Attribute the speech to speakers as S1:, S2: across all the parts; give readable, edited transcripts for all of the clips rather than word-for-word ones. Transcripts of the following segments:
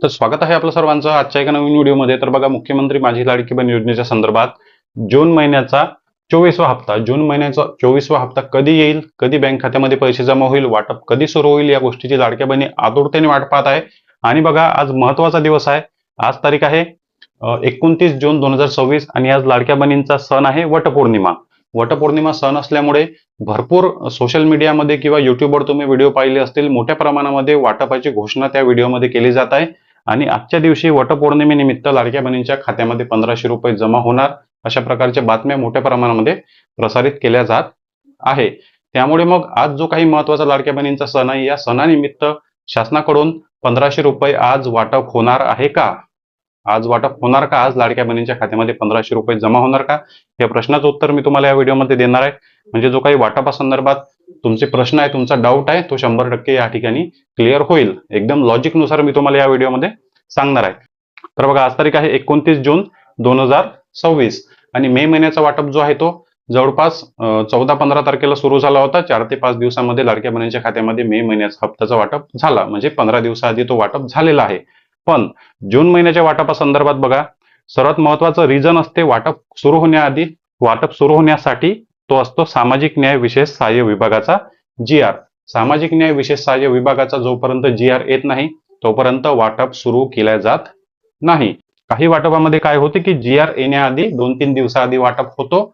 S1: तर स्वागत आहे आपलं सर्वांचं आजच्या एका नवीन व्हिडिओमध्ये। तर बघा, मुख्यमंत्री माझी लाडकी बहीण योजनेच्या संदर्भात जून महिन्याचा 24वा हप्ता, जून महिन्याचा 24वा हप्ता कधी येईल, कधी बँक खात्यामध्ये पैसे जमा होईल, वाटप कधी सुरू होईल, या गोष्टीची लाडक्या बहिणी आतुरतेने वाट पाहत आहे। आणि बघा, आज महत्वाचा दिवस आहे। आज तारीख आहे 29 जून 2026 आणि आज लाडक्या बहिणींचा सण आहे वटपौर्णिमा। वटपौर्णिमा सण असल्यामुळे भरपूर सोशल मीडियामध्ये किंवा युट्यूबवर तुम्ही व्हिडिओ पाहिले असतील, मोठ्या प्रमाणामध्ये वाटपाची घोषणा त्या व्हिडिओमध्ये केली जात आहे। आणि आजच्या दिवशी वटपौर्णिमेनिमित्त लाडक्या बहिणींच्या खात्यामध्ये 1500 रुपये जमा होणार, अशा प्रकारच्या बातम्या मोठ्या प्रमाणामध्ये प्रसारित केल्या जात आहे। त्यामुळे मग आज जो काही महत्वाचा लाडक्या बहिणींचा सण आहे, या सणानिमित्त शासनाकडून 1500 रुपये आज वाटप होणार आहे का? आज वाटप होणार का? आज लाडक्या बहिणींच्या खात्यामध्ये 1500 रुपये जमा होणार का? या प्रश्नाचं उत्तर मी तुम्हाला या व्हिडिओमध्ये देणार आहे। म्हणजे जो काही वाटपासंदर्भात तुमचे प्रश्न आहे, तुमचा डाऊट आहे, तो 100% या ठिकाणी क्लिअर होईल। एकदम लॉजिक नुसार मी तुम्हाला या व्हिडिओमध्ये सांगणार आहे। तर बघा, आज तारीख आहे 29 जून 2026 आणि मे महिन्याचा वाटप जो आहे तो जवळपास 14-15 तारखेला सुरू झाला होता। 4 ते 5 दिवसामध्ये लाडक्या बहिणींच्या खात्यामध्ये मे महिन्याचा हप्त्याचा वाटप झाला, म्हणजे 15 दिवसाआधी तो वाटप झालेला आहे। पण जून महिन्याच्या वाटपासंदर्भात बघा, सर्वात महत्वाचं रिझन असते वाटप सुरू होण्याआधी, वाटप सुरू होण्यासाठी, तो असतो सामाजिक न्याय विशेष सहाय्य विभागाचा GR। सामाजिक न्याय विशेष सहाय्य विभागाचा जोपर्यंत GR येत नाही तोपर्यंत वाटप सुरू केल्या जात नाही। काही वाटपामध्ये काय होते की GR येण्याआधी 2-3 दिवसाआधी वाटप होतो,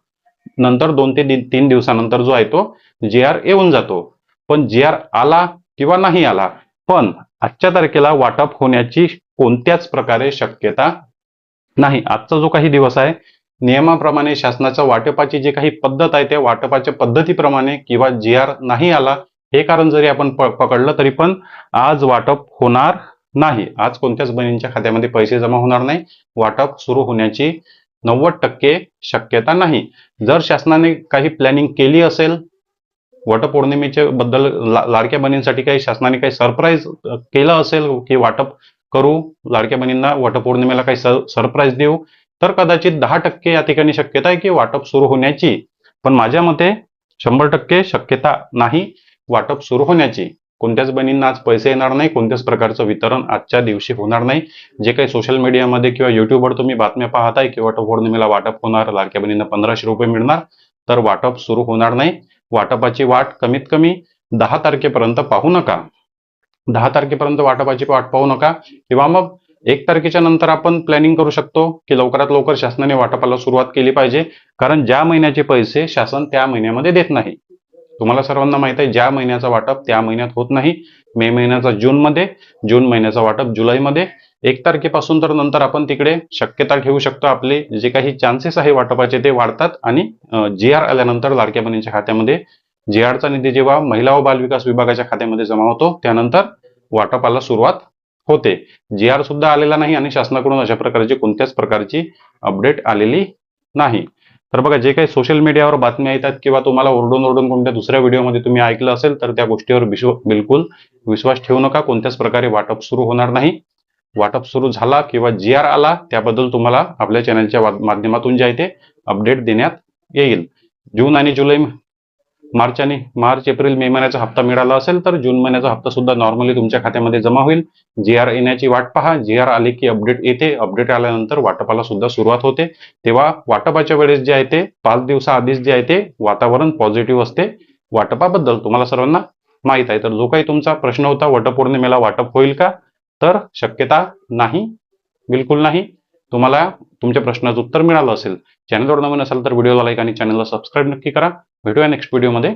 S1: नंतर 2 ते 3 दिवसानंतर जो आहे तो GR येऊन जातो। पण GR आला किंवा नाही आला, पण आजच्या तारखेला वाटप होण्याची कोणत्याच प्रकारे शक्यता नाही। आजचा जो काही दिवस आहे, नियमाप्रमाणे शासनाच्या वाटपाची जी काही पद्धत आहे, त्या वाटपाच्या पद्धतीप्रमाणे किंवा GR नाही आला हे कारण जरी आपण पकडलं तरी पण आज वाटप होणार नाही। आज कोणत्याच बहिणींच्या खात्यामध्ये पैसे जमा होणार नाही, वाटप सुरू होण्याची 90% शक्यता नाही। जर शासनाने काही प्लॅनिंग केली असेल वटपौर्णिमेच्या बद्दल, लाडक्या बहिणींसाठी काही शासनाने काही सरप्राईज केलं असेल की वाटप करू, लाडक्या बहिणींना वटपौर्णिमेला काही सरप्राईज देऊ, तर कदाचित 10% या ठिकाणी शक्यता आहे की वाटप सुरू होण्याची। पण माझ्या मते 100% शक्यता नाही वाटप सुरू होण्याची। कोणत्याच बहिणींना आज पैसे येणार नाही, कोणत्याच प्रकारचं वितरण आजच्या दिवशी होणार नाही। जे काही सोशल मीडियामध्ये किंवा युट्यूबवर तुम्ही बातम्या पाहताय की वटपौर्णिमेला वाटप होणार, लाडक्या बहिणींना 1500 रुपये मिळणार, तर वाटप सुरू होणार नाही। वाटपाची वाट कमीत कमी 10 तारखेपर्यंत पाहू नका। 10 तारखेपर्यंत वाटपाची वाट पाहू नका, किंवा मग 1 तारखेच्या नंतर आपण प्लॅनिंग करू शकतो की लवकरात लवकर शासनाने वाटपाला सुरुवात केली पाहिजे। कारण ज्या महिन्याचे पैसे शासन त्या महिन्यामध्ये देत नाही, तुम्हाला सर्वांना माहित आहे, ज्या महिन्याचा वाटप त्या महिन्यात होत नाही। मे महिन्याचा जूनमध्ये, जून महिन्याचा वाटप जुलैमध्ये, 1 तारखेपासून तर नंतर आपण तिकडे शक्यता ठेवू शकतो, आपले जे काही चान्सेस आहे वाटपाचे ते वाढतात। आणि GR आल्यानंतर लाडक्या बहिणींच्या खात्यामध्ये GRचा निधी जेव्हा महिला व बाल विकास विभागाच्या खात्यामध्ये जमा होतो, त्यानंतर वाटपाला सुरुवात होते। GR सुद्धा आलेला नाही आणि शासनाकडून अशा प्रकारची कोणत्याच प्रकारची अपडेट आलेली नाही। तर बघा, जे काही सोशल मीडियावर बातम्या येतात किंवा तुम्हाला ओरडून ओरडून कोणत्या दुसऱ्या व्हिडिओमध्ये तुम्ही ऐकलं असेल, तर त्या गोष्टीवर बिलकुल विश्वास ठेवू नका। कोणत्याच प्रकारे वाटप सुरू होणार नाही। वाटप सुरू झाला किंवा GR आला त्याबद्दल तुम्हाला आपल्या चॅनलच्या माध्यमातून जे आहे ते अपडेट देण्यात येईल। जून आणि जुलै, मार्च एप्रिल मे महिन्याचा हप्ता मिळाला असेल तर जून महिन्याचा हप्ता सुद्धा नॉर्मली तुमच्या खात्यामध्ये जमा होईल। GR येण्याची वाट पहा, GR आले की अपडेट येते, अपडेट आल्यानंतर वाटपाला सुद्धा सुरुवात होते। तेव्हा वाटपाच्या वेळेस जे आहे ते 5 दिवसाआधीच जे आहे ते वातावरण पॉझिटिव्ह असते वाटपाबद्दल, तुम्हाला सर्वांना माहित आहे। तर जो काही तुमचा प्रश्न होता वटपौर्णिमेला वाटप होईल का, तर शक्यता नाही, बिलकुल नाही। तुम्हाला तुमच्या प्रश्नाचं उत्तर मिळालं असेल। चॅनलवर नवीन असाल तर व्हिडिओला लाईक आणि चॅनलला सबस्क्राईब नक्की करा। भेटूया नेक्स्ट व्हिडिओमध्ये।